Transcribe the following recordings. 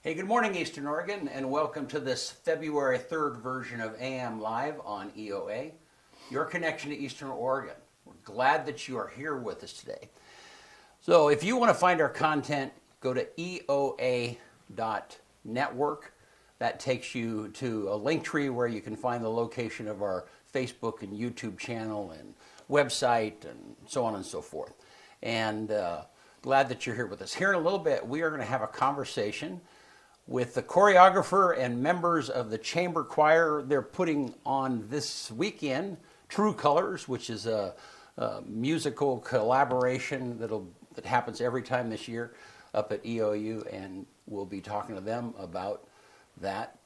Hey, good morning, Eastern Oregon, and welcome to this February 3rd version of AM Live on EOA, your connection to Eastern Oregon. We're glad that you are here with us today. So, if you want to find our content, go to EOA.network. That takes you to a link tree where you can find the location of our Facebook and YouTube channel and website and so on and so forth. And glad that you're here with us. Here in a little bit, we are going to have a conversation with the choreographer and members of the Chamber Choir. They're putting on this weekend True Colors, which is a musical collaboration that happens every time this year up at EOU, and we'll be talking to them about that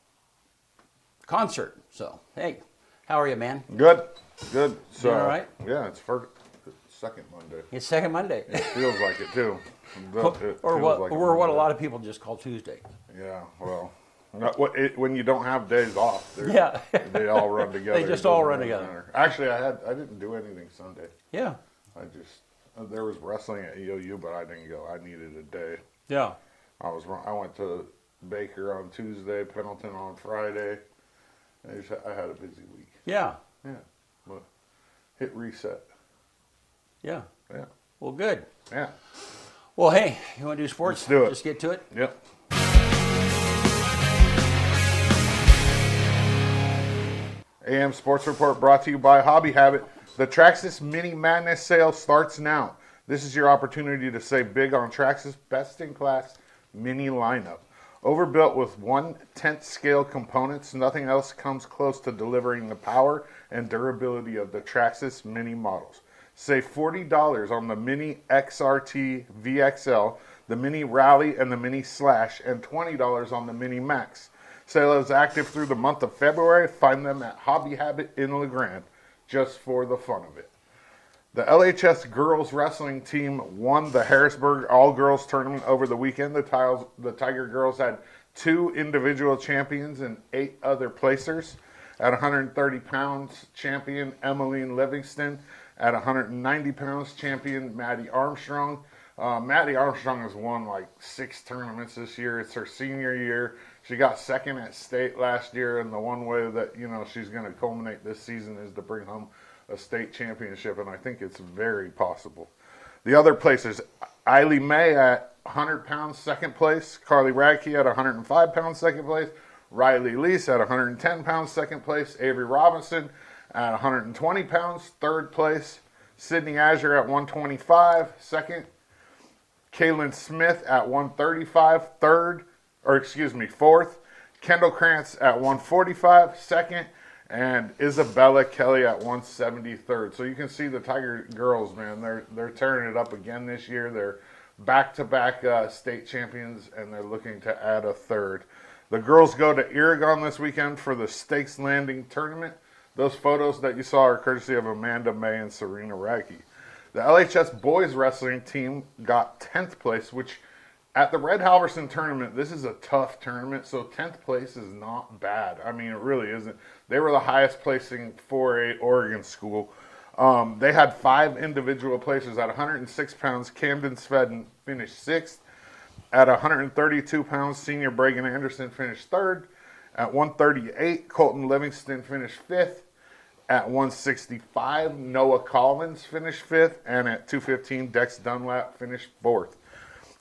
concert. So, hey, how are you, man? Good. So, You all right? Yeah, it's second Monday. It's second Monday. It feels like it too. or what a lot of people just call Tuesday. Yeah, well, when you don't have days off, Yeah. they all run together. They just all run together. Matter. Actually, I didn't do anything Sunday. Yeah. There was wrestling at EOU, but I didn't go. I needed a day. Yeah. I went to Baker on Tuesday, Pendleton on Friday. I had a busy week. Yeah. Yeah, but hit reset. Yeah. Yeah. Well, good. Yeah. Well, hey, you want to do sports? Let's do it. Just get to it? Yep. AM Sports Report brought to you by Hobby Habit. The Traxxas Mini Madness sale starts now. This is your opportunity to save big on Traxxas best-in-class mini lineup. Overbuilt with 1/10 scale components, nothing else comes close to delivering the power and durability of the Traxxas Mini models. Save $40 on the Mini XRT VXL, the Mini Rally, and the Mini Slash, and $20 on the Mini Max. Sale is active through the month of February. Find them at Hobby Habit in LeGrand, just for the fun of it. The LHS girls wrestling team won the Harrisburg All-Girls Tournament over the weekend. The Tiger girls had 2 individual champions and 8 other placers. At 130 pounds, champion Emmeline Livingston. At 190 pounds, champion Maddie Armstrong. Maddie Armstrong has won like 6 tournaments this year. It's her senior year. She got second at state last year, and the one way that she's going to culminate this season is to bring home a state championship, and I think it's very possible. The other placers, Eiley May at 100 pounds, second place. Carly Radke at 105 pounds, second place. Riley Lease at 110 pounds, second place. Avery Robinson at 120 pounds, third place. Sydney Azure at 125, second. Kaylin Smith at 135, fourth. Kendall Krantz at 145, second. And Isabella Kelly at 173rd. So you can see the Tiger girls, man, they're tearing it up again this year. They're back-to-back state champions, and they're looking to add a third. The girls go to Oregon this weekend for the Stakes Landing Tournament. Those photos that you saw are courtesy of Amanda May and Serena Radke. The LHS boys wrestling team got 10th place, which at the Red Halverson tournament, this is a tough tournament, so 10th place is not bad. I mean, it really isn't. They were the highest placing 4A Oregon school. They had 5 individual placers. At 106 pounds, Camden Svedden finished 6th. At 132 pounds, senior Bragan Anderson finished 3rd. At 138, Colton Livingston finished 5th. At 165, Noah Collins finished 5th. And at 215, Dex Dunlap finished 4th.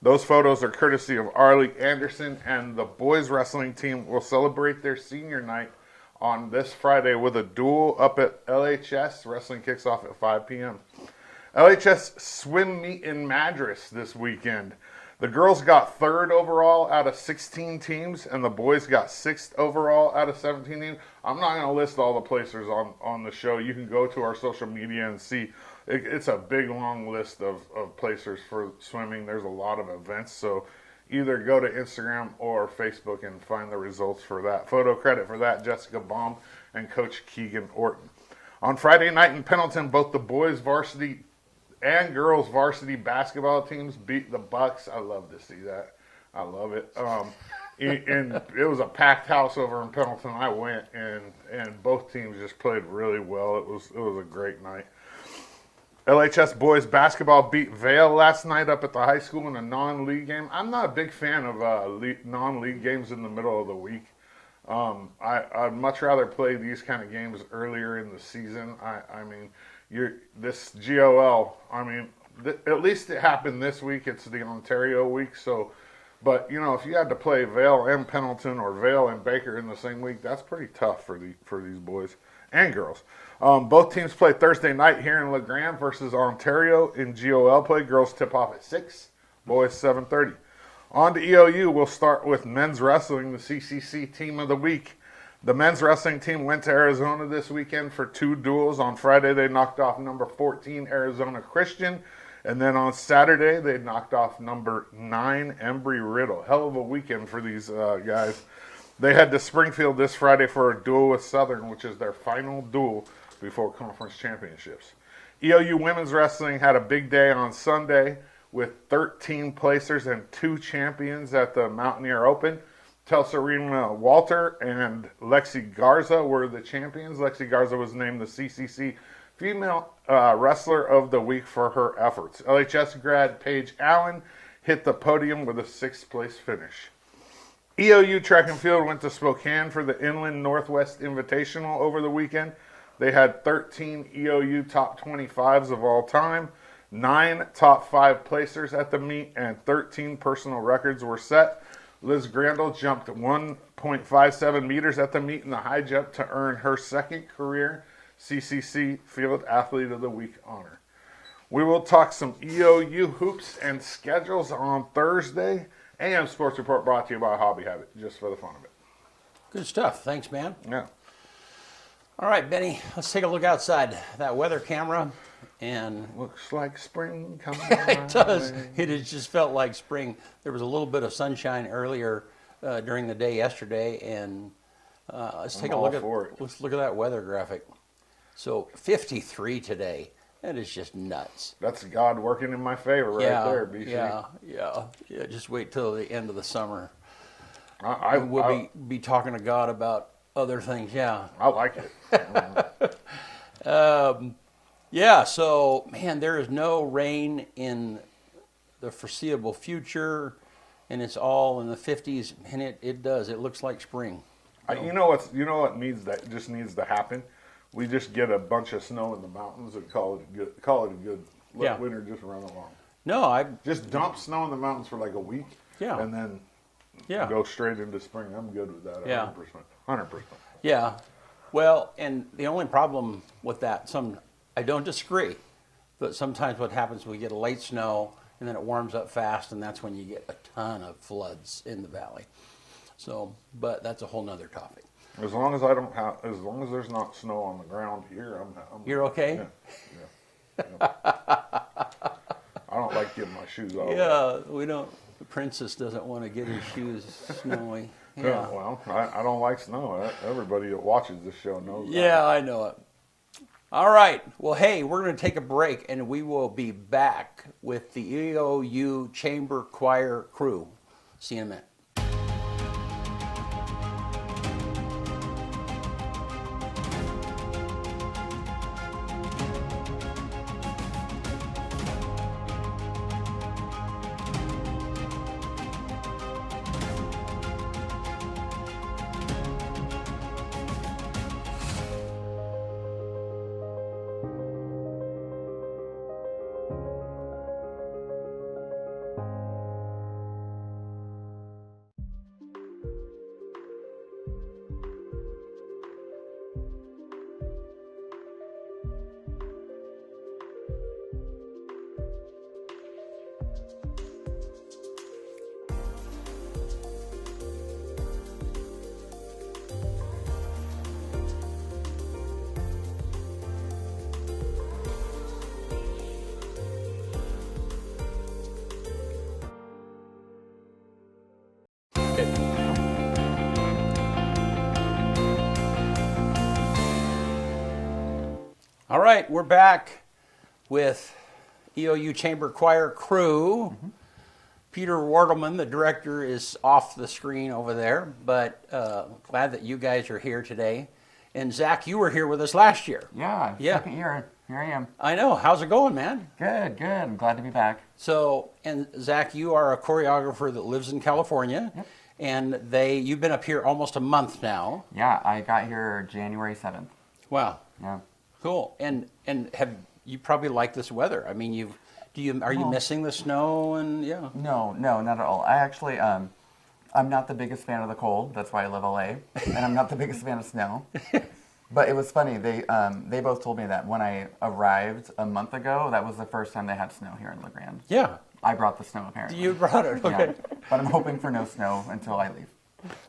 Those photos are courtesy of Arlie Anderson, and the boys wrestling team will celebrate their senior night on this Friday with a duel up at LHS. Wrestling kicks off at 5 p.m. LHS swim meet in Madras this weekend. The girls got 3rd overall out of 16 teams, and the boys got 6th overall out of 17 teams. I'm not going to list all the placers on the show. You can go to our social media and see. It's a big, long list of placers for swimming. There's a lot of events, so either go to Instagram or Facebook and find the results for that. Photo credit for that, Jessica Baum and Coach Keegan Orton. On Friday night in Pendleton, both the boys varsity and girls varsity basketball teams beat the Bucks. I love to see that. I love it. And it was a packed house over in Pendleton. I went, and both teams just played really well. It was a great night. LHS boys basketball beat Vale last night up at the high school in a non-league game. I'm not a big fan of non-league games in the middle of the week. I'd much rather play these kind of games earlier in the season. I mean, this GOL. I mean, at least it happened this week. It's the Ontario week, so. But you know, if you had to play Vale and Pendleton or Vale and Baker in the same week, that's pretty tough for these boys and girls. Both teams play Thursday night here in LeGrand versus Ontario in GOL play. Girls tip off at 6, boys 7:30. On to EOU, we'll start with men's wrestling, the CCC team of the week. The men's wrestling team went to Arizona this weekend for 2 duels. On Friday, they knocked off number 14 Arizona Christian. And then on Saturday, they knocked off number 9 Embry-Riddle. Hell of a weekend for these guys. They head to Springfield this Friday for a duel with Southern, which is their final duel before conference championships. EOU women's wrestling had a big day on Sunday with 13 placers and 2 champions at the Mountaineer Open. Telsarina Walter and Lexi Garza were the champions. Lexi Garza was named the CCC Female Wrestler of the Week for her efforts. LHS grad Paige Allen hit the podium with a 6th place finish. EOU Track and Field went to Spokane for the Inland Northwest Invitational over the weekend. They had 13 EOU top 25s of all time, 9 top 5 placers at the meet, and 13 personal records were set. Liz Grandel jumped 1.57 meters at the meet in the high jump to earn her 2nd career CCC Field Athlete of the Week honor. We will talk some EOU hoops and schedules on Thursday. AM Sports Report brought to you by Hobby Habit, just for the fun of it. Good stuff. Thanks, man. Yeah. All right, Benny, let's take a look outside that weather camera. And Looks like spring coming. it does. It has just felt like spring. There was a little bit of sunshine earlier during the day yesterday, and let's take a look let's look at that weather graphic. So 53 today. That is just nuts. That's God working in my favor right there, BC. Yeah. Just wait till the end of the summer. We'll be talking to God about other things. Yeah. I like it. Yeah. So, man, there is no rain in the foreseeable future, and it's all in the 50s, and it does. It looks like spring. You know what just needs to happen? We just get a bunch of snow in the mountains and call it a good. Let winter just run along. No, I just dump snow in the mountains for like a week. Yeah. And then go straight into spring. I'm good with that. 100%. Yeah. Well, and the only problem with that, I don't disagree, but sometimes what happens, we get a late snow and then it warms up fast, and that's when you get a ton of floods in the valley. So, but that's a whole nother topic. As long as there's not snow on the ground here, I'm You're okay? Yeah. I don't like getting my shoes off. Yeah, we don't. The princess doesn't want to get his shoes snowy. Yeah. Well, I don't like snow. Everybody that watches this show knows that. Yeah, I know it. All right. Well, hey, we're going to take a break, and we will be back with the EOU Chamber Choir crew. See you in a minute. All right, we're back with EOU Chamber Choir crew. Mm-hmm. Peter Wartelman, the director, is off the screen over there, but glad that you guys are here today. And Zach, you were here with us last year. Yeah, second year here I am. I know. How's it going, man? Good, good. I'm glad to be back. So, and Zach, you are a choreographer that lives in California, Yep. and you've been up here almost a month now. Yeah, I got here January 7th. Wow, Yeah. cool. And have you probably like this weather? I mean, are you missing the snow and yeah? No, not at all. I actually, I'm not the biggest fan of the cold. That's why I live LA, and I'm not the biggest fan of snow. But it was funny. They both told me that when I arrived a month ago, that was the first time they had snow here in La Grande. Yeah. I brought the snow apparently. You brought it. Okay. Yeah. But I'm hoping for no snow until I leave.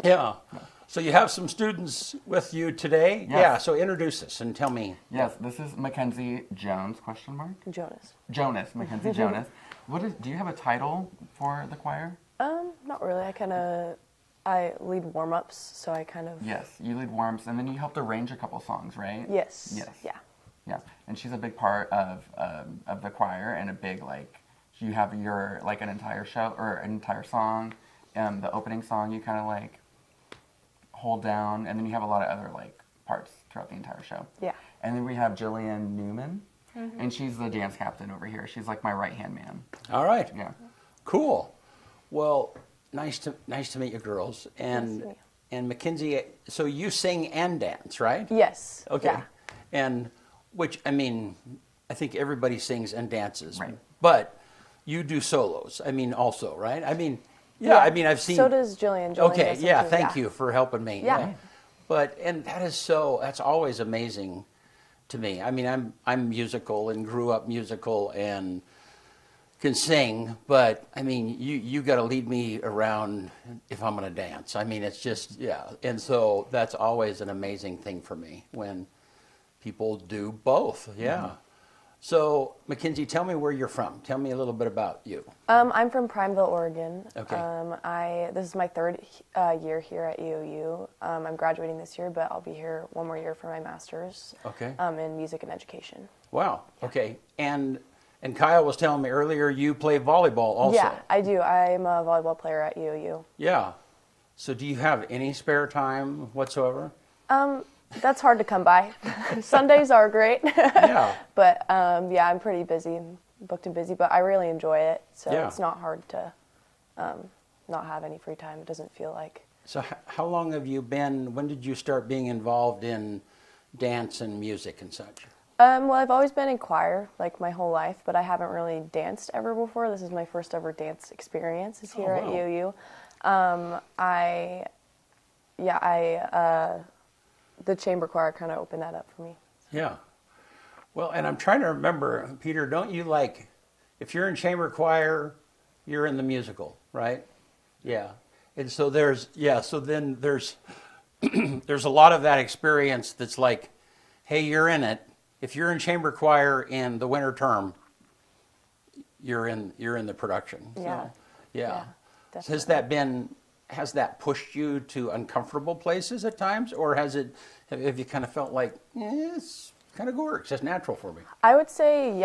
Yeah. So you have some students with you today? Yes. Yeah. So introduce us and tell me. Yes, this is Mackenzie Jones, question mark? Jonas. Mackenzie Jonas. Do you have a title for the choir? Not really. I lead warm-ups, so I kind of... Yes, you lead warm-ups, and then you helped arrange a couple songs, right? Yes. Yes. Yeah. Yeah, and she's a big part of the choir, and a big, you have an entire show, or an entire song, the opening song you kind of, hold down, and then you have a lot of other, parts throughout the entire show. Yeah. And then we have Jillian Newman, and she's the dance captain over here. She's, my right-hand man. All right. Yeah. Cool. Well, nice to meet you girls. Nice to meet you. And Mackenzie, so you sing and dance, right? Yes. Okay. Yeah. And I think everybody sings and dances. Right. But you do solos. Also, right? Yeah. I've seen. So does Jillian. Okay. does them Yeah. too. Thank you for helping me. Yeah. And that's always amazing to me. I'm musical and grew up musical and can sing, but you got to lead me around if I'm going to dance. It's just, yeah. And so that's always an amazing thing for me when people do both. Yeah. Mm-hmm. So, Mackenzie, tell me where you're from. Tell me a little bit about you. I'm from Primeville, Oregon. Okay. This is my third year here at EOU. I'm graduating this year, but I'll be here one more year for my master's. Okay. In music and education. Wow. Okay. And Kyle was telling me earlier you play volleyball also. Yeah, I do. I'm a volleyball player at EOU. Yeah. So do you have any spare time whatsoever? That's hard to come by. Sundays are great. Yeah. But I'm pretty busy, booked and busy, but I really enjoy it. So Yeah. it's not hard to not have any free time. It doesn't feel like. So how long have you been, when did you start being involved in dance and music and such? Well, I've always been in choir my whole life, but I haven't really danced ever before. This is my first ever dance experience is here wow. at EOU. The chamber choir kind of opened that up for me. Yeah. Well, and I'm trying to remember, Peter, don't you if you're in chamber choir, you're in the musical, right? Yeah. And so there's there's a lot of that experience that's hey, you're in it. If you're in chamber choir in the winter term, you're in the production. Yeah. So, yeah. Definitely. Has that pushed you to uncomfortable places at times, or have you kind of felt it's kind of works, it's natural for me? I would say,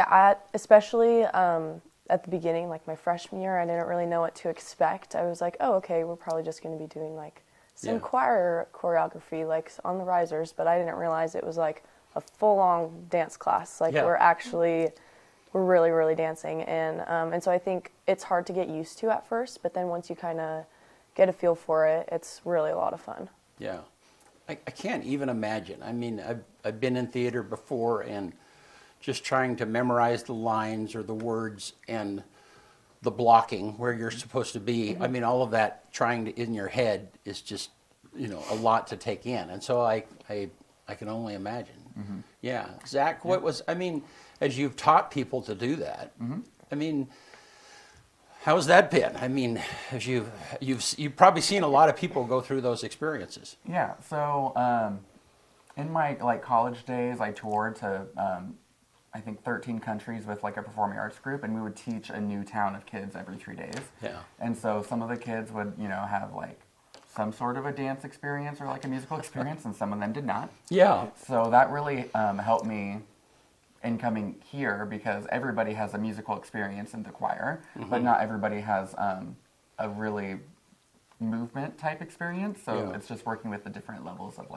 especially at the beginning, my freshman year, I didn't really know what to expect. I was oh, okay, we're probably just going to be doing some choir choreography, on the risers, but I didn't realize it was a full-on dance class. We're really, really dancing, and so I think it's hard to get used to at first, but then once you kind of get a feel for it, it's really a lot of fun. Yeah. I can't even imagine. I've been in theater before, and just trying to memorize the lines or the words and the blocking where you're supposed to be. Mm-hmm. All of that trying to in your head is just, a lot to take in. And so I can only imagine. Mm-hmm. Yeah. Zach, what was, as you've taught people to do that, how's that been? As you've probably seen a lot of people go through those experiences. Yeah, so in my college days, I toured to I think 13 countries with a performing arts group, and we would teach a new town of kids every 3 days. Yeah. And so some of the kids would have some sort of a dance experience or a musical experience, and some of them did not. Yeah. So that really helped me in coming here, because everybody has a musical experience in the choir, but not everybody has a really movement type experience. So it's just working with the different levels of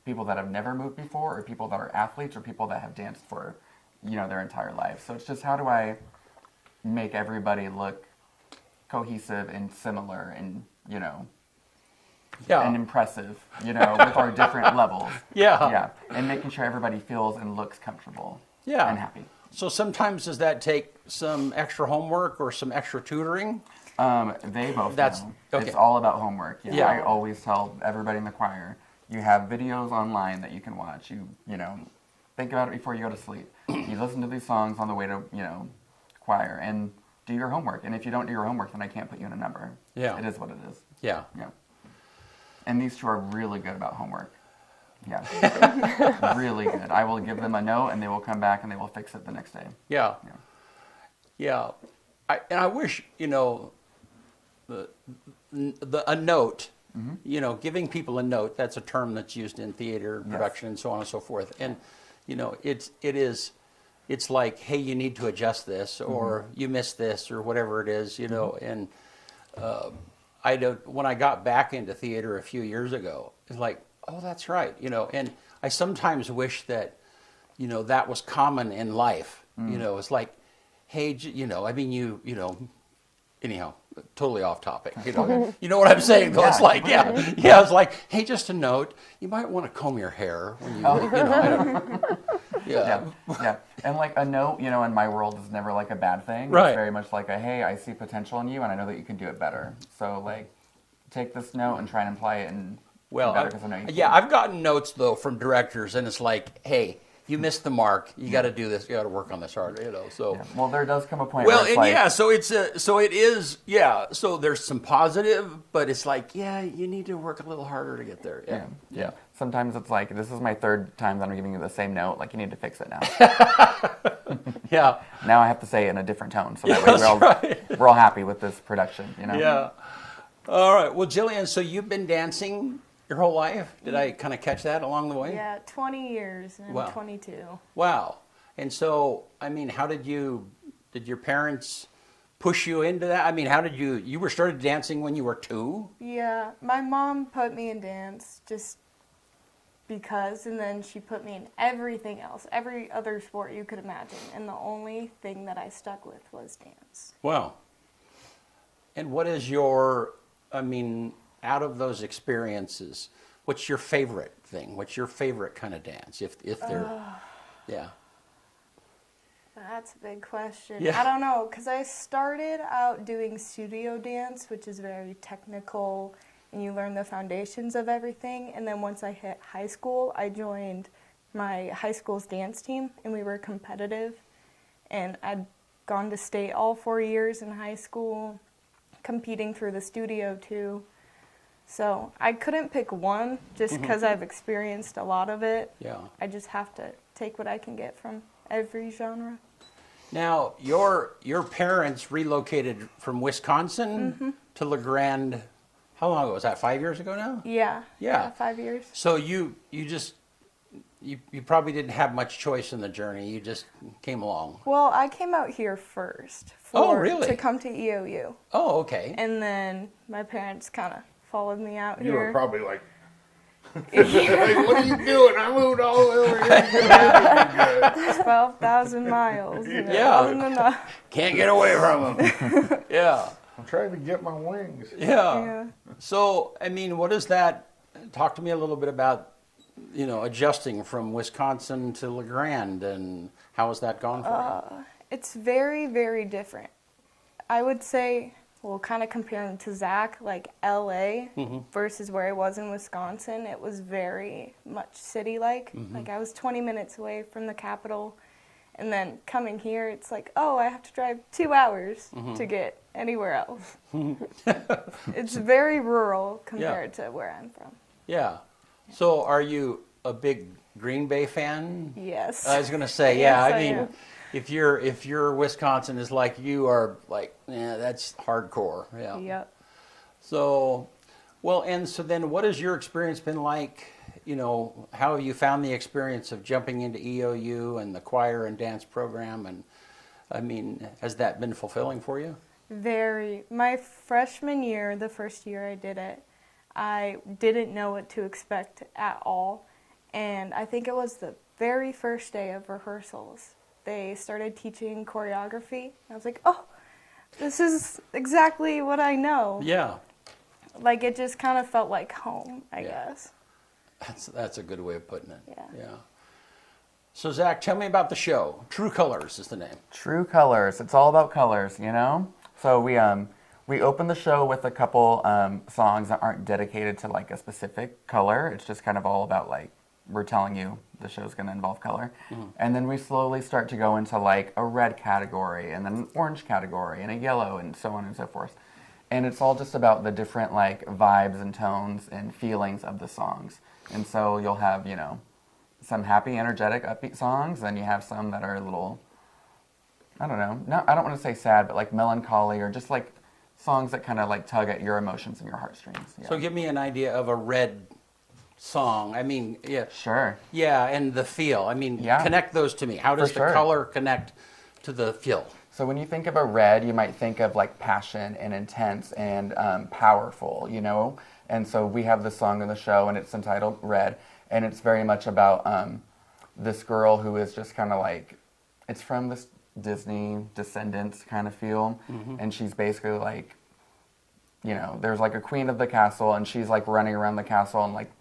people that have never moved before, or people that are athletes, or people that have danced for their entire life. So it's just, how do I make everybody look cohesive and similar and, and impressive, with our different levels. Yeah. Yeah. And making sure everybody feels and looks comfortable. Yeah. And happy. So sometimes does that take some extra homework or some extra tutoring? They both know. Okay. It's all about homework. Yeah. I always tell everybody in the choir, you have videos online that you can watch. You think about it before you go to sleep. You listen to these songs on the way to, choir, and do your homework. And if you don't do your homework, then I can't put you in a number. Yeah. It is what it is. Yeah. Yeah. And these two are really good about homework. Yeah. Really good. I will give them a note, and they will come back, and they will fix it the next day. Yeah. Yeah. Yeah. I wish, a note, giving people a note, that's a term that's used in theater production and so on and so forth. And, it's like, hey, you need to adjust this, or you missed this, or whatever it is, and when I got back into theater a few years ago, it's like, oh, that's right, and I sometimes wish that, that was common in life, it's like, hey, anyhow, totally off topic, you know what I'm saying, though. It's like, it's like, hey, just a note, you might want to comb your hair when you, I don't, Yeah. And like a note, in my world is never like a bad thing. Right. It's very much like a, hey, I see potential in you and I know that you can do it better. So like, take this note and try and apply it and do better because I know you can. I've gotten notes though from directors, and it's like, hey, you missed the mark. You got to do this. You got to work on this harder. So. Yeah. Well, there does come a point. Well, where it's and like, so it is. Yeah. So there's some positive, but it's like, you need to work a little harder to get there. Yeah. Sometimes it's like, this is my third time that I'm giving you the same note. Like, you need to fix it now. Yeah. Now I have to say it in a different tone, so that way we're all happy with this production. Yeah. All right. Well, Jillian, so you've been dancing your whole life? Did I kind of catch that along the way? Yeah, 20 years, and Wow. I'm 22. Wow. And so, how did your parents push you into that? How did you were started dancing when you were 2? Yeah, my mom put me in dance just because, and then she put me in everything else, every other sport you could imagine, and the only thing that I stuck with was dance. Wow. And what is your, out of those experiences, what's your favorite thing? What's your favorite kind of dance? If they're, yeah. That's a big question. Yeah. I don't know, because I started out doing studio dance, which is very technical, and you learn the foundations of everything. And then once I hit high school, I joined my high school's dance team, and we were competitive. And I'd gone to state all 4 years in high school, competing through the studio too. So I couldn't pick one just because I've experienced a lot of it. Yeah. I just have to take what I can get from every genre. Now, your parents relocated from Wisconsin to La Grande. How long ago was that? 5 years ago now? Yeah, 5 years. So you probably didn't have much choice in the journey. You just came along. Well, I came out here first really? to come to EOU. Oh, okay. And then my parents kind of followed me out You here. were probably like, like, what are you doing? I moved all the way over here. 12,000 miles. Yeah. Wasn't enough. Can't get away from them. Yeah. I'm trying to get my wings. Yeah. So, what is that? Talk to me a little bit about, adjusting from Wisconsin to La Grande, and how has that gone for you? It's very, very different. I would say, well, kind of comparing to Zach, like LA versus where I was in Wisconsin, it was very much city-like. Like I was 20 minutes away from the capital, and then coming here, it's like, oh, I have to drive 2 hours to get anywhere else. It's very rural compared to where I'm from. Yeah. So, are you a big Green Bay fan? Yes. I was going to say, Yes, I am. if your Wisconsin is like you are, like, that's hardcore. Yeah. Yep. So, well, and so then, what has your experience been like? How have you found the experience of jumping into EOU and the choir and dance program? And has that been fulfilling for you? Very. My freshman year, the first year I did it, I didn't know what to expect at all. And I think it was the very first day of rehearsals. they started teaching choreography. I was like, oh, this is exactly what I know. Yeah. Like, it just kind of felt like home, I Yeah. guess. That's a good way of putting it. Yeah. So Zach, tell me about the show. True Colors is the name. True colors. It's all about colors, you know? So we open the show with a couple songs that aren't dedicated to like a specific color. It's just kind of all about like, we're telling you the show's going to involve color. And then we slowly start to go into like a red category and then an orange category and a yellow and so on and so forth. And it's all just about the different like vibes and tones and feelings of the songs. And so you'll have, you know, some happy, energetic, upbeat songs, and you have some that are a little, I don't know, I don't want to say sad, but like melancholy or just like songs that kind of like tug at your emotions and your heartstrings. Yeah. So give me an idea of a red song. I mean, yeah. Sure. Yeah, and the feel. I mean, Yeah. connect those to me. How does For sure. the color connect to the feel? So when you think of a red, you might think of like passion and intense and powerful, you know? And so we have this song in the show, and it's entitled Red, and it's very much about this girl who is just kind of like, it's from this Disney Descendants kind of feel, and she's basically like, you know, there's like a queen of the castle, and she's like running around the castle, and like,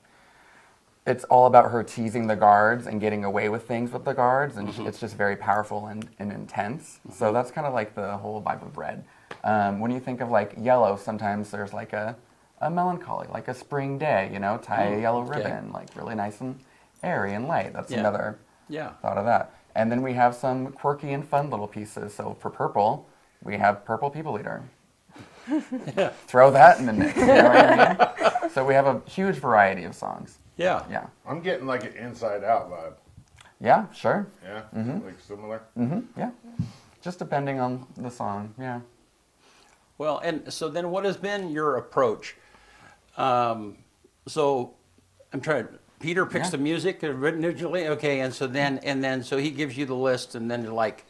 it's all about her teasing the guards and getting away with things with the guards, and it's just very powerful and intense. So that's kind of like the whole vibe of Red. When you think of like yellow, sometimes there's like a melancholy, like a spring day, you know, tie a yellow ribbon, like really nice and airy and light. That's another thought of that. And then we have some quirky and fun little pieces. So for purple, we have Purple People Eater. Throw that in the mix, you know what I mean? So we have a huge variety of songs. Yeah. Yeah. I'm getting like an Inside Out vibe. Yeah, sure. Yeah, like similar. Yeah. Just depending on the song, yeah. Well, and so then what has been your approach? So I'm trying. Peter picks Yeah. the music originally, okay, and then so he gives you the list, and then you're like,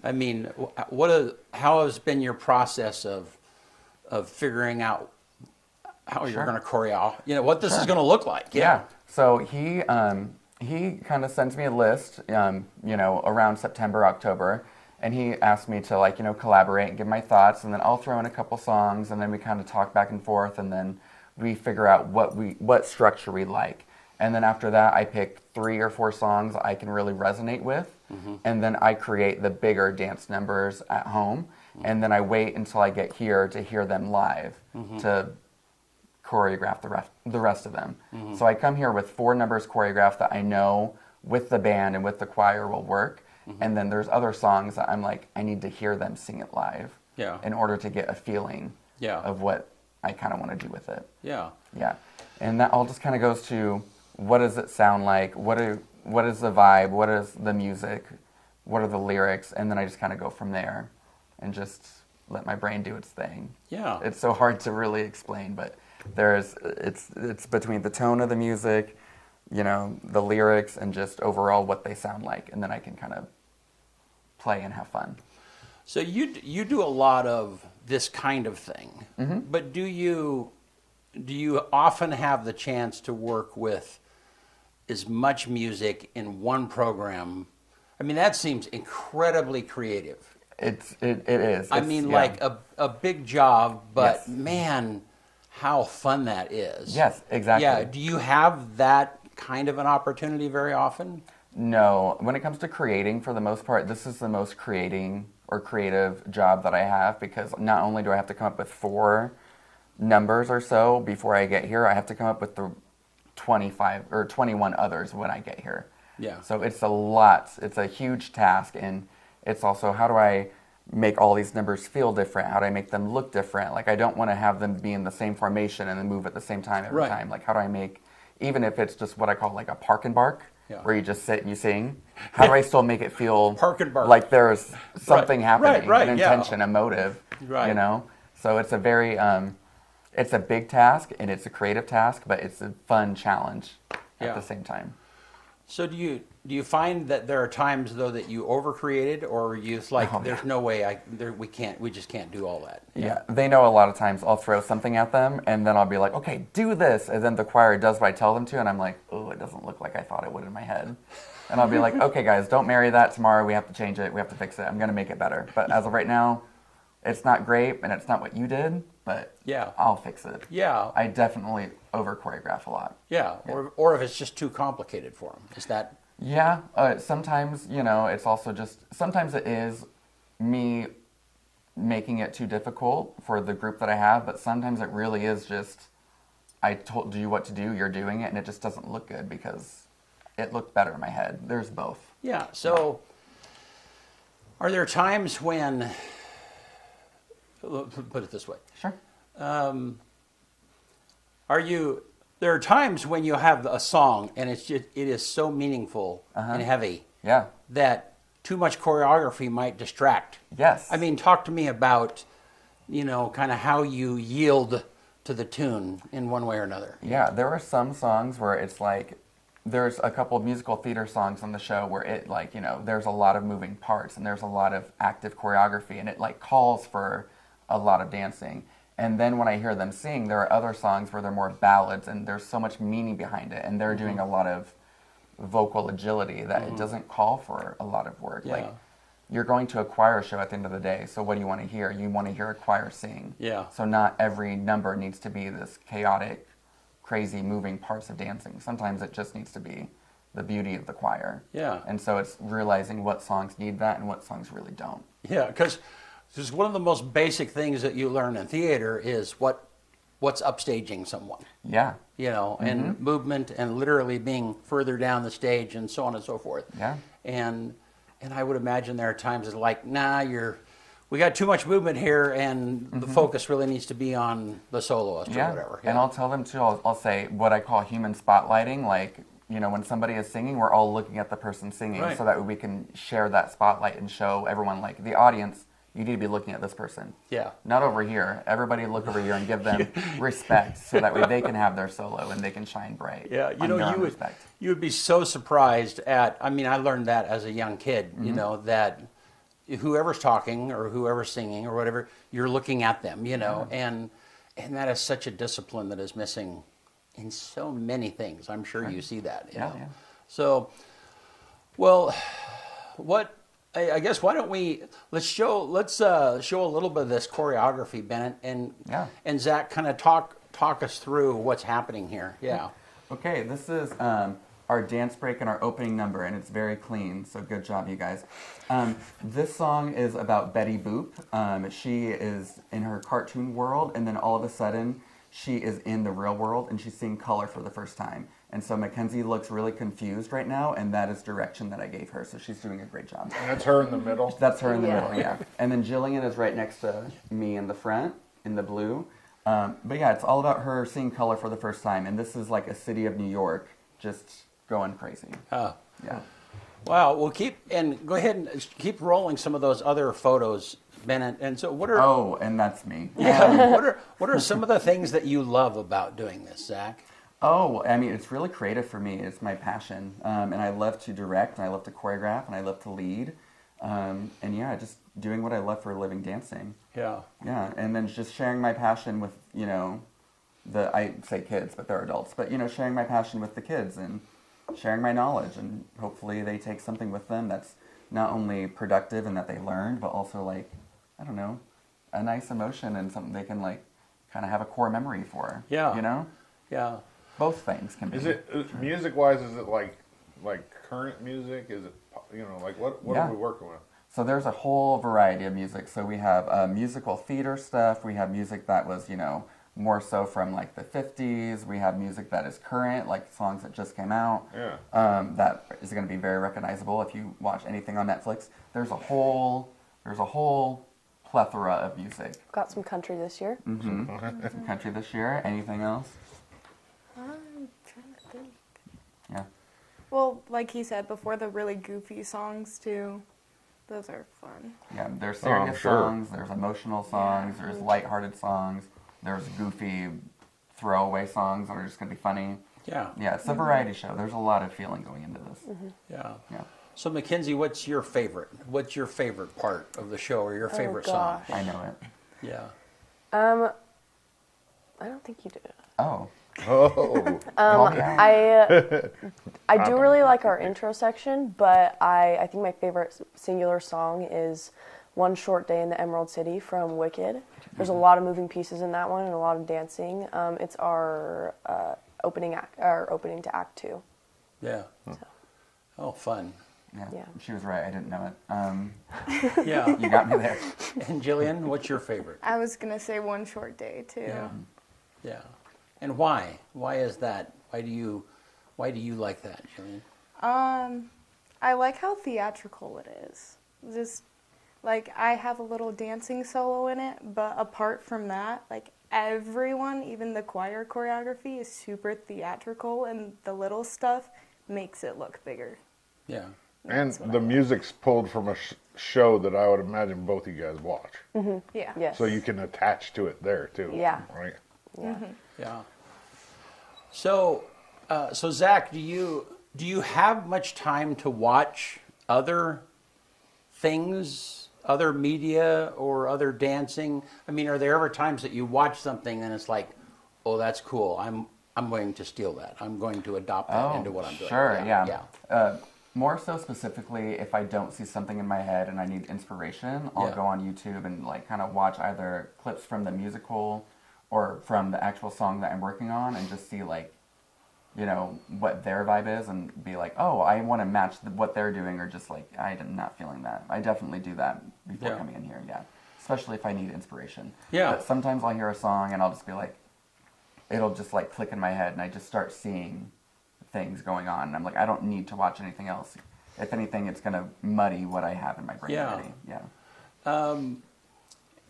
I mean, how has been your process of figuring out how you're going to choreo? You know what this is going to look like? Yeah. So he kind of sends me a list, you know, around September, October, and he asked me to like, you know, collaborate and give my thoughts, and then I'll throw in a couple songs, and then we kind of talk back and forth, and then we figure out what structure we like. And then after that, I pick 3 or 4 songs I can really resonate with, and then I create the bigger dance numbers at home, and then I wait until I get here to hear them live to choreograph the rest of them. So I come here with 4 numbers choreographed that I know with the band and with the choir will work, and then there's other songs that I'm like, I need to hear them sing it live in order to get a feeling of what I kind of want to do with it. Yeah. Yeah. And that all just kind of goes to, what does it sound like? What is the vibe? What is the music? What are the lyrics? And then I just kind of go from there and just let my brain do its thing. Yeah. It's so hard to really explain, but it's between the tone of the music, you know, the lyrics, and just overall what they sound like, and then I can kind of play and have fun. So you do a lot of this kind of thing, but do you often have the chance to work with as much music in one program? I mean, that seems incredibly creative. It is. I mean, like a big job, but Yes. man, how fun that is. Yes, exactly. Yeah. Do you have that kind of an opportunity very often? No, when it comes to creating, for the most part, this is the most creative job that I have, because not only do I have to come up with 4 numbers or so before I get here, I have to come up with the 25 or 21 others when I get here. Yeah. So it's a lot. It's a huge task, and it's also, how do I make all these numbers feel different? How do I make them look different? Like, I don't want to have them be in the same formation and then move at the same time every Right. time. Like, how do I make, even if it's just what I call like a park and bark, Yeah. where you just sit and you sing, how do I still make it feel Park and bark. like there's something happening, Right, an yeah. intention, a motive, Right. you know? So it's a very, it's a big task, and it's a creative task, but it's a fun challenge at Yeah. the same time. So do you find that there are times though that you overcreated, or you like Oh, there's no way we just can't do all that? Yeah, they know a lot of times I'll throw something at them and then I'll be like, okay, do this. And then the choir does what I tell them to, and I'm like, oh, it doesn't look like I thought it would in my head. And I'll be like, okay, guys, don't marry that. Tomorrow we have to change it. We have to fix it. I'm going to make it better. But as of right now, it's not great and it's not what you did, but Yeah. I'll fix it. Yeah. I definitely over choreograph a lot. Yeah. Or if it's just too complicated for them, is that? Yeah, sometimes, it's also just, sometimes it is me making it too difficult for the group that I have, but sometimes it really is just, I told you what to do, you're doing it, and it just doesn't look good because it looked better in my head. There's both. Yeah. So, are there times when? Put it this way. Sure. There are times when you have a song and it is so meaningful and heavy Yeah. that too much choreography might distract. Yes. I mean, talk to me about, kind of how you yield to the tune in one way or another. Yeah, there are some songs where it's like, there's a couple of musical theater songs on the show where it there's a lot of moving parts and there's a lot of active choreography and it like calls for a lot of dancing. And then when I hear them sing, there are other songs where they're more ballads and there's so much meaning behind it. And they're doing a lot of vocal agility that it doesn't call for a lot of work. Yeah. Like, you're going to a choir show at the end of the day, so what do you want to hear? You want to hear a choir sing. Yeah. So not every number needs to be this chaotic, crazy, moving parts of dancing. Sometimes it just needs to be the beauty of the choir. Yeah. And so it's realizing what songs need that and what songs really don't. Yeah, because one of the most basic things that you learn in theater is what's upstaging someone. Yeah. And movement and literally being further down the stage and so on and so forth. Yeah. And I would imagine there are times it's like, we got too much movement here and the focus really needs to be on the soloist or whatever. And I'll tell them too, I'll say what I call human spotlighting, like, when somebody is singing, we're all looking at the person singing Right. so that we can share that spotlight and show everyone, like, the audience, you need to be looking at this person. Yeah. Not over here. Everybody look over here and give them respect so that way they can have their solo and they can shine bright. Yeah, on their own respect. you would be so surprised at, I learned that as a young kid, that whoever's talking or whoever's singing or whatever, you're looking at them, and that is such a discipline that is missing in so many things. I'm sure you see that, you know. Yeah. So, well, I guess why don't let's show a little bit of this choreography, Bennett, and Zach kind of talk us through what's happening here. Yeah. Okay, this is our dance break and our opening number, and it's very clean, so good job, you guys. This song is about Betty Boop. She is in her cartoon world, and then all of a sudden, she is in the real world, and she's seeing color for the first time. And so Mackenzie looks really confused right now, and that is direction that I gave her, so she's doing a great job. And that's her in the middle. That's her in the middle, yeah. And then Jillian is right next to me in the front, in the blue. But yeah, it's all about her seeing color for the first time, and this is like a city of New York just going crazy. Yeah. Wow. Well, go ahead and keep rolling some of those other photos, Bennett. And so, what are? Oh, and that's me. Yeah. What are some of the things that you love about doing this, Zach? Oh, it's really creative for me. It's my passion, and I love to direct, and I love to choreograph, and I love to lead, and yeah, just doing what I love for a living, dancing. Yeah. Yeah, and then just sharing my passion with I say kids, but they're adults, but sharing my passion with the kids and sharing my knowledge, and hopefully they take something with them that's not only productive and that they learned, but also like, I don't know, a nice emotion and something they can like kind of have a core memory for. Yeah. Yeah. Both things can be. Is it music-wise? Is it like current music? Is it what are we working with? So there's a whole variety of music. So we have musical theater stuff. We have music that was more so from like the 50s. We have music that is current, like songs that just came out. Yeah. That is going to be very recognizable if you watch anything on Netflix. There's a whole plethora of music. Got some country this year. Some country this year. Anything else? I'm trying to think. Yeah. Well, like he said before, the really goofy songs too. Those are fun. Yeah, there's I'm serious sure. songs, there's emotional songs, there's lighthearted songs, there's goofy throwaway songs that are just going to be funny. Yeah. Yeah, it's a variety show. There's a lot of feeling going into this. Yeah. Yeah. So Mackenzie, what's your favorite? What's your favorite part of the show, or your favorite song? gosh. I know it. Yeah. I don't think you did. Oh. Oh, Call me out. I do really like our intro section, but I think my favorite singular song is One Short Day in the Emerald City from Wicked. There's a lot of moving pieces in that one and a lot of dancing. It's our opening to Act 2. Yeah. Oh, fun. Yeah. Yeah. She was right. I didn't know it. Yeah. You got me there. And Jillian, what's your favorite? I was gonna say One Short Day too. Yeah. Yeah. And why? Why is that? Why do you like that, Jillian? I like how theatrical it is. Just like I have a little dancing solo in it, but apart from that, like everyone, even the choir choreography is super theatrical, and the little stuff makes it look bigger. Yeah. and That's what the I like. music's pulled from a show that I would imagine both you guys watch, Yeah. Yes. so you can attach to it there too. Yeah. Right. Yeah. Yeah. So, so Zach, do you have much time to watch other things, other media, or other dancing? I mean, are there ever times that you watch something and it's like, oh, that's cool. I'm going to steal that. I'm going to adopt that into what I'm doing. Sure, yeah. Yeah. More so specifically, if I don't see something in my head and I need inspiration, I'll Yeah. go on YouTube and like kind of watch either clips from the musical or from the actual song that I'm working on, and just see like, you know, what their vibe is, and be like, oh, I want to match what they're doing, or just like, I'm not feeling that. I definitely do that before Yeah. coming in here, yeah. Especially if I need inspiration. Yeah. But sometimes I'll hear a song and I'll just be like, it'll just like click in my head, and I just start seeing things going on. And I'm like, I don't need to watch anything else. If anything, it's going to muddy what I have in my brain Yeah. already. Yeah.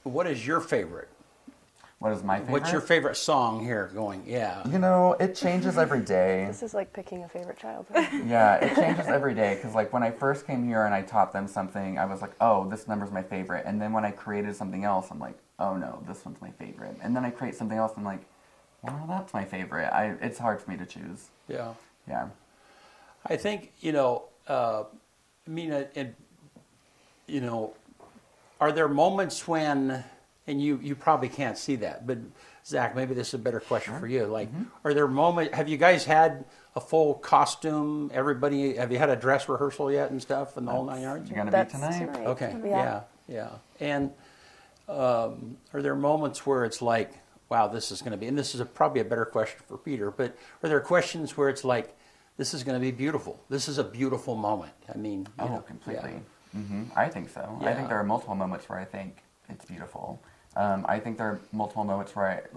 What is your favorite? What is my favorite? What's your favorite song here going? Yeah. You know, it changes every day. This is like picking a favorite child. Yeah, it changes every day, because like when I first came here and I taught them something, I was like, oh, this number's my favorite. And then when I created something else, I'm like, oh no, this one's my favorite. And then I create something else, and I'm like, well, that's my favorite. It's hard for me to choose. Yeah. Yeah. I think, I mean, are there moments when, and you probably can't see that, but Zach, maybe this is a better question for you. Like, are there moments, have you guys had a full costume? Everybody, have you had a dress rehearsal yet and stuff and the whole 9 yards? You're going to That's be tonight? Okay, Yeah. yeah. And are there moments where it's like, wow, this is going to be, and this is probably a better question for Peter, but are there questions where it's like, this is going to be beautiful. This is a beautiful moment. I mean, you know, Completely. yeah. I think so. I Yeah. think there are multiple moments where I think it's beautiful. I think there are multiple moments where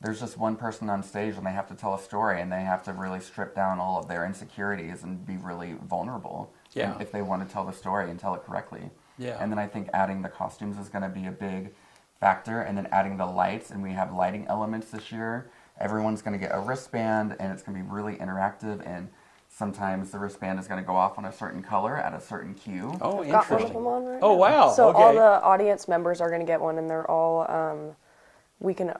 there's just one person on stage and they have to tell a story, and they have to really strip down all of their insecurities and be really vulnerable. Yeah. If they want to tell the story and tell it correctly. Yeah. And then I think adding the costumes is going to be a big factor, and then adding the lights, and we have lighting elements this year. Everyone's going to get a wristband, and it's going to be really interactive, and sometimes the wristband is going to go off on a certain color at a certain cue. Oh, Got one of interesting. them on right Oh, now. wow. So okay. all the audience members are going to get one, and they're all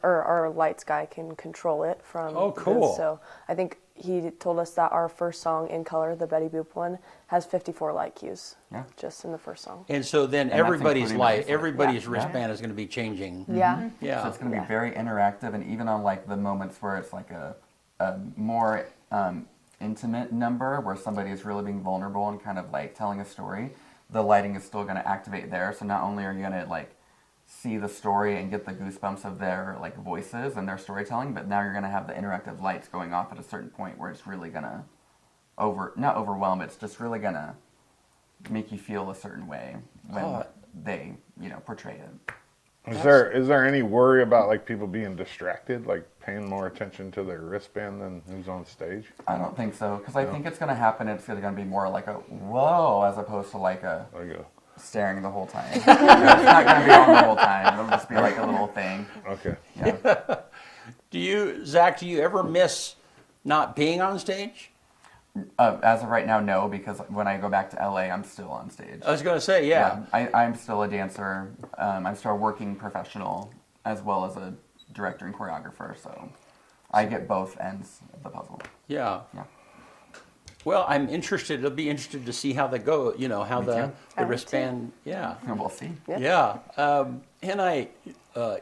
our lights guy can control it from. Oh, the booth. cool. So I think he told us that our first song in color, the Betty Boop one, has 54 light cues. Yeah. Just in the first song. And so then And that's everybody's including light, the wristlet. everybody's Yeah. wristband is going to be changing. Yeah. Yeah. So it's going to be Yeah. very interactive, and even on like the moments where it's like a more intimate number where somebody is really being vulnerable and kind of like telling a story, the lighting is still going to activate there. So not only are you going to like see the story and get the goosebumps of their like voices and their storytelling, but now you're going to have the interactive lights going off at a certain point where it's really going to not overwhelm, it's just really going to make you feel a certain way when Oh. they, portray it. Is there any worry about like people being distracted, like paying more attention to their wristband than who's on stage? I don't think so, because I think it's going to happen. It's going to be more like a whoa, as opposed to like a There you go. staring the whole time. It's not going to be on the whole time. It'll just be like a little thing. Okay. Yeah. Zach, do you ever miss not being on stage? As of right now, no, because when I go back to LA, I'm still on stage. I was going to say, yeah. I'm still a dancer. I'm still a working professional as well as a director and choreographer. So I get both ends of the puzzle. Yeah. Yeah. Well, I'm interested. It'll be interested to see how they go. You know how Me the too. the I am wristband. Yeah. And we'll see. Yeah. Yeah. And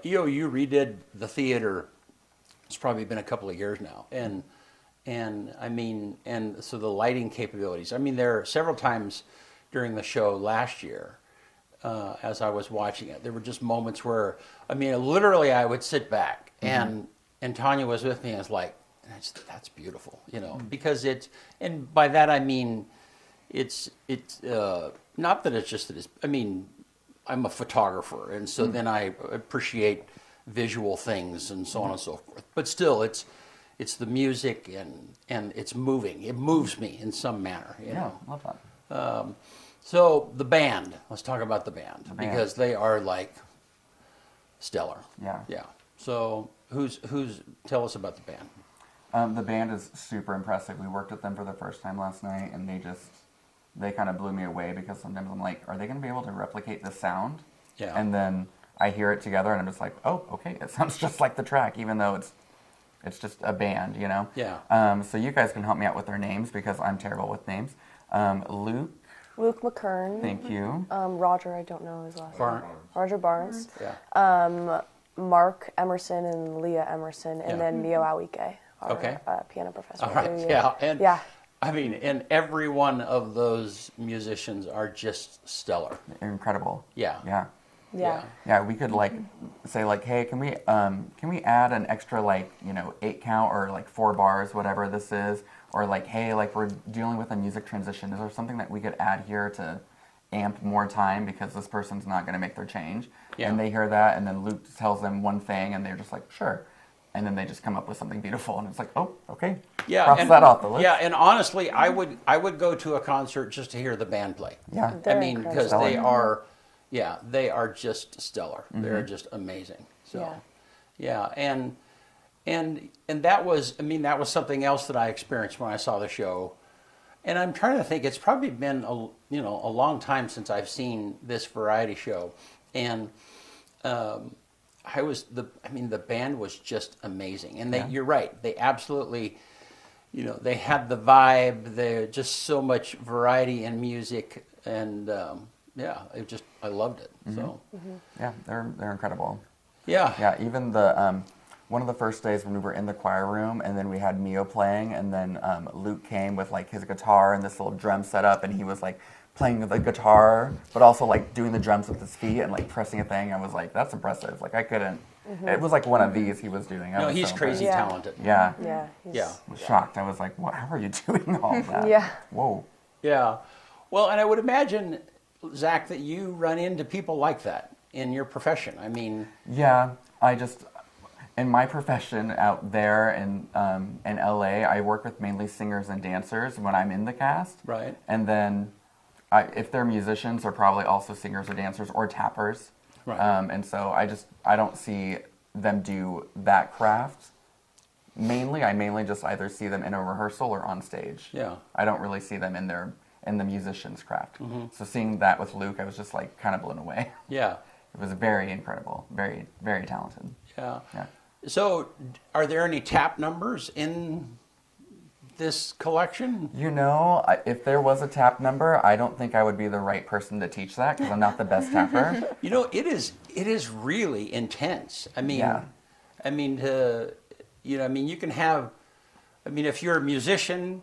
EOU redid the theater. It's probably been a couple of years now, and I mean, and so the lighting capabilities. I mean, there are several times during the show last year, as I was watching it, there were just moments where, I mean, literally, I would sit back and Tanya was with me, and it's like, that's beautiful, you know, because it's, and by that I mean, it's not that it's just that it's. I mean, I'm a photographer, and so then I appreciate visual things and so on and so forth. But still, it's the music and it's moving. It moves me in some manner. You Yeah, know? love that. So the band. Let's talk about the band, band. because they are like stellar. Yeah. Yeah. So who's tell us about the band? The band is super impressive. We worked with them for the first time last night, and they kind of blew me away, because sometimes I'm like, are they going to be able to replicate the sound? Yeah. And then I hear it together, and I'm just like, oh, okay, it sounds just like the track, even though it's just a band, you know? Yeah. So you guys can help me out with their names, because I'm terrible with names. Luke McKern. Thank you. Roger, I don't know his last Barn. name. Roger Barnes. Yeah. Mark Emerson and Leah Emerson, and Yeah. then Mio Awike, our Okay. piano professor. All right. who- Yeah. And yeah. I mean, and every one of those musicians are just stellar. They're incredible. Yeah. Yeah. Yeah. Yeah, we could like say like, hey, can we add an extra 8 count or 4 bars, whatever this is, or hey, we're dealing with a music transition. Is there something that we could add here to amp more time, because this person's not going to make their change? Yeah. And they hear that, and then Luke tells them one thing, and they're just like, sure. And then they just come up with something beautiful, and it's like, oh, okay. Yeah, Cross and, that off the list. Yeah, and honestly, I would go to a concert just to hear the band play. Yeah. They're I mean, incredible. because they are just stellar. Mm-hmm. They're just amazing. So, Yeah. and that was, I mean, that was something else that I experienced when I saw the show. And I'm trying to think. It's probably been a long time since I've seen this variety show, and the band was just amazing. And you're right. They absolutely, they had the vibe. They're just so much variety in music, and I loved it. So Yeah, they're incredible. yeah, Yeah, even the one of the first days when we were in the choir room, and then we had Mio playing, and then Luke came with his guitar and this little drum setup, and he was playing the guitar, but also doing the drums with his feet and pressing a thing. I was like, that's impressive. I couldn't. It was one of these he was doing. I no, was he's so crazy impressed. Yeah. talented. Yeah. Yeah. he's- Yeah. I was shocked. I was like, what? How are you doing all that? Yeah. Whoa. Yeah. Well, and I would imagine, Zach, that you run into people like that in your profession. I mean, Yeah, in my profession out there in LA, I work with mainly singers and dancers when I'm in the cast. Right. And then if they're musicians, they're probably also singers or dancers or tappers. Right. And so I don't see them do that craft. I mainly just either see them in a rehearsal or on stage. Yeah. I don't really see them in the musician's craft. So seeing that with Luke, I was just kind of blown away. yeah. It was very incredible, very, very talented. Yeah. Yeah. So, are there any tap numbers in this collection? If there was a tap number, I don't think I would be the right person to teach that, because I'm not the best tapper. It is really intense. I mean, Yeah. You can have, if you're a musician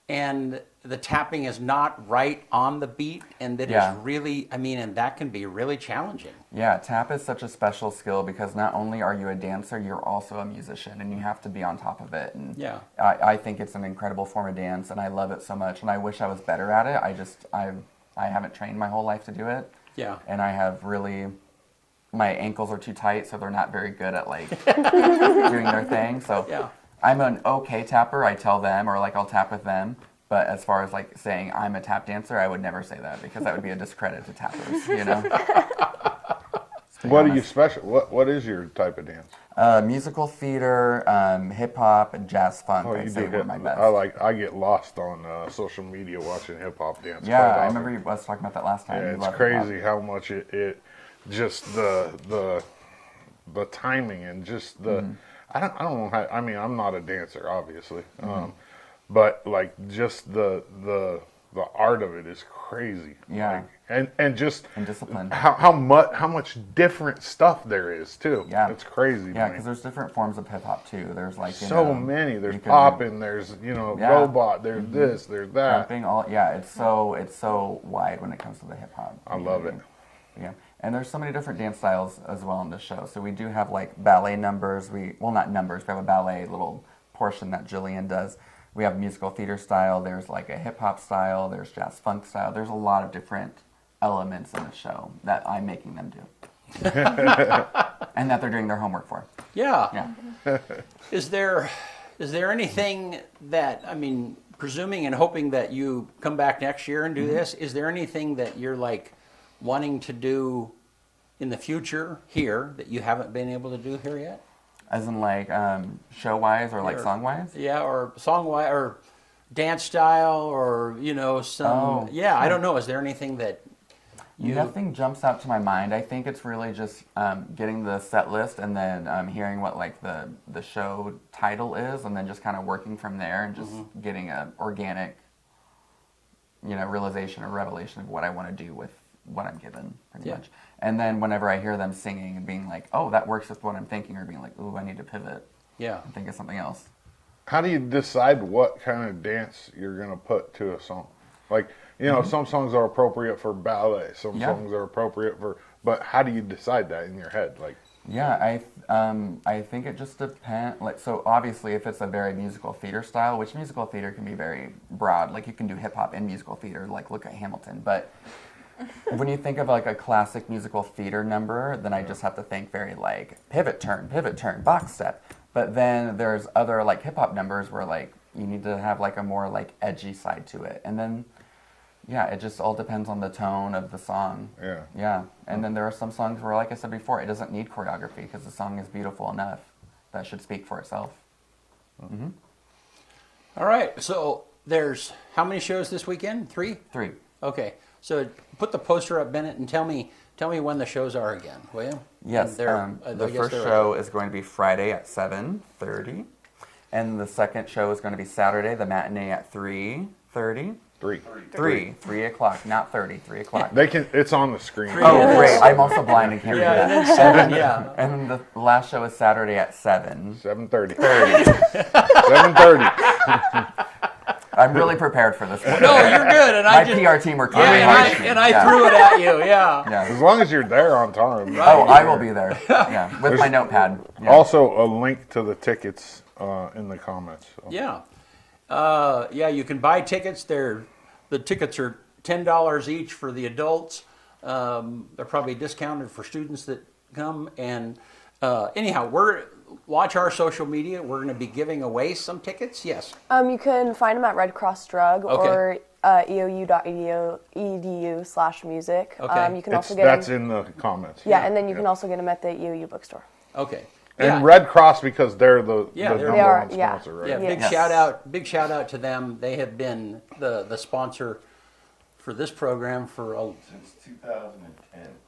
and the tapping is not right on the beat, and that Yeah. is really, and that can be really challenging. Yeah, tap is such a special skill, because not only are you a dancer, you're also a musician, and you have to be on top of it. And Yeah. I think it's an incredible form of dance, and I love it so much, and I wish I was better at it. I haven't trained my whole life to do it. Yeah. And I have my ankles are too tight, so they're not very good at doing their thing. So Yeah. I'm an okay tapper. I tell them, or I'll tap with them. But as far as saying I'm a tap dancer, I would never say that, because that would be a discredit to tappers. What are you special? What is your type of dance? Musical theater, hip hop, and jazz funk. Oh, I'd you say do were hip. my best. I get lost on social media watching hip hop dance. Yeah, quite I often. remember you was talking about that last time. Yeah, You it's love hip-hop. crazy how much it just the timing and just the. I don't know how, I mean, I'm not a dancer, obviously. But like just the art of it is crazy. Yeah. Like, and just And discipline. how much different stuff there is too. Yeah. It's crazy. Yeah, to me. because there's different forms of hip hop too. There's like So many. There's you can- popping. There's Yeah. robot. There's this. There's that. Rapping, all it's so wide when it comes to the hip hop. I love it. Yeah, and there's so many different dance styles as well in the show. So we do have like ballet numbers. Not numbers. We have a ballet little portion that Jillian does. We have musical theater style. There's like a hip hop style. There's jazz funk style. There's a lot of different elements in the show that I'm making them do, and that they're doing their homework for. Yeah. Yeah. Is there anything that, I mean, presuming and hoping that you come back next year and do this, is there anything that you're like wanting to do in the future here that you haven't been able to do here yet? As in like show-wise or like song-wise? Yeah, or song-wise, or dance style, or, some... Oh, yeah, I don't know. Is there anything that Nothing jumps out to my mind. I think it's really just getting the set list and then hearing what like the show title is, and then just kind of working from there and just getting a organic, realization or revelation of what I want to do with what I'm given, pretty much. And then whenever I hear them singing and being like, oh, that works with what I'm thinking, or being like, ooh, I need to pivot and think of something else. How do you decide what kind of dance you're going to put to a song? Like, some songs are appropriate for ballet, some songs are appropriate for, but how do you decide that in your head? Like, yeah, I think it just depends. Like, so obviously, if it's a very musical theater style, which musical theater can be very broad, like you can do hip hop in musical theater, like look at Hamilton. But when you think of like a classic musical theater number, then I just have to think very like pivot turn, box step. But then there's other like hip hop numbers where like you need to have like a more like edgy side to it, and then. Yeah, it just all depends on the tone of the song. Yeah. Yeah. And then there are some songs where, like I said before, it doesn't need choreography because the song is beautiful enough that should speak for itself. Mm-hmm. All right. So there's how many shows this weekend? 3? 3. Okay. So put the poster up, Bennett, and tell me when the shows are again, will you? Yes. The first show is going to be Friday at 7:30. And the second show is going to be Saturday, the matinee at 3:30. 3 o'clock, not 30, 3 o'clock. It's on the screen. Oh, great. I'm also blind and can't read Yeah, that. and then 7, yeah. And then the last show is Saturday at 7. 7:30. 7:30. I'm really prepared for this one. No, you're good. And My PR team worked really hard. and I threw it at you, yeah. Yeah. As long as you're there on time. Oh, I will be there. Yeah, with my notepad. Yeah. Also, a link to the tickets in the comments. So. Yeah. You can buy tickets. The tickets are $10 each for the adults. They're probably discounted for students that come. And anyhow, watch our social media. We're going to be giving away some tickets. Yes. You can find them at Red Cross Drug Okay. or eou.edu/music. Okay. You can also get That's them. in the comments. Yeah, and then you can also get them at the EOU bookstore. Okay. And Yeah. Red Cross, because they're the Yeah, number they are, one yeah. sponsor, right? Yeah, big Yes. shout out to them. They have been the sponsor for this program for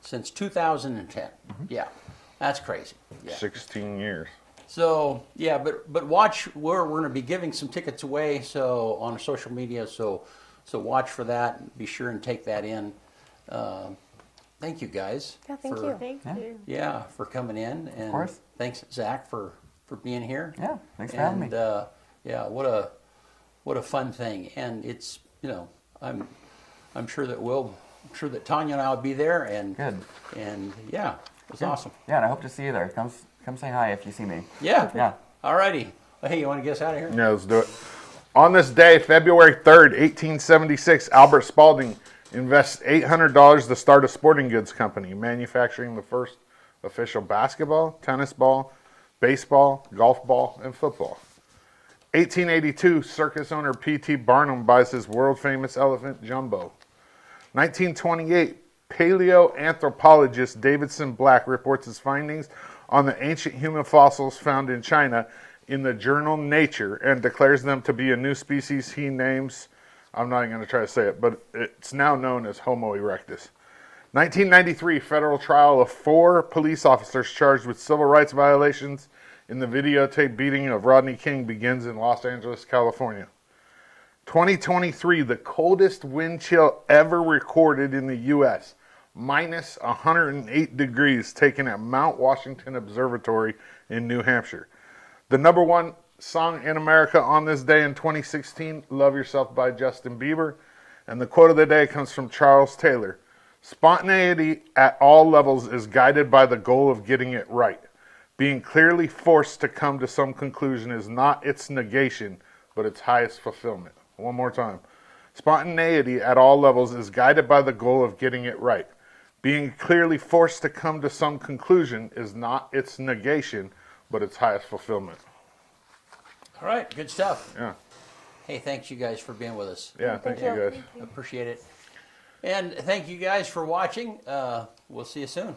since 2010. Yeah, that's crazy. Yeah. 16 years. So yeah, but watch. We're going to be giving some tickets away. So on social media. So watch for that. Be sure and take that in. Thank you guys. Yeah, thank for, you. Thank you. Yeah, for coming in. And Of course. Thanks, Zach, for being here. Yeah, thanks for having me. Yeah, what a fun thing. And it's I'm sure that Tanya and I will be there. And Good. And yeah, it was awesome. Yeah, and I hope to see you there. Come say hi if you see me. Yeah. Yeah. All righty. Well, hey, you want to get us out of here? Yeah, let's do it. On this day, February 3rd, 1876, Albert Spalding invests $800 to start a sporting goods company, manufacturing the first official basketball, tennis ball, baseball, golf ball, and football. 1882, circus owner P.T. Barnum buys his world-famous elephant, Jumbo. 1928, paleoanthropologist Davidson Black reports his findings on the ancient human fossils found in China in the journal Nature and declares them to be a new species he names, I'm not even going to try to say it, but it's now known as Homo erectus. 1993, federal trial of 4 police officers charged with civil rights violations in the videotape beating of Rodney King begins in Los Angeles, California. 2023, the coldest wind chill ever recorded in the U.S., minus 108 degrees, taken at Mount Washington Observatory in New Hampshire. The number one song in America on this day in 2016, Love Yourself by Justin Bieber. And the quote of the day comes from Charles Taylor. Spontaneity at all levels is guided by the goal of getting it right. Being clearly forced to come to some conclusion is not its negation, but its highest fulfillment. One more time. Spontaneity at all levels is guided by the goal of getting it right. Being clearly forced to come to some conclusion is not its negation, but its highest fulfillment. All right, good stuff. Yeah. Hey, thanks you guys for being with us. Yeah, thank you guys. Appreciate it. And thank you guys for watching. We'll see you soon.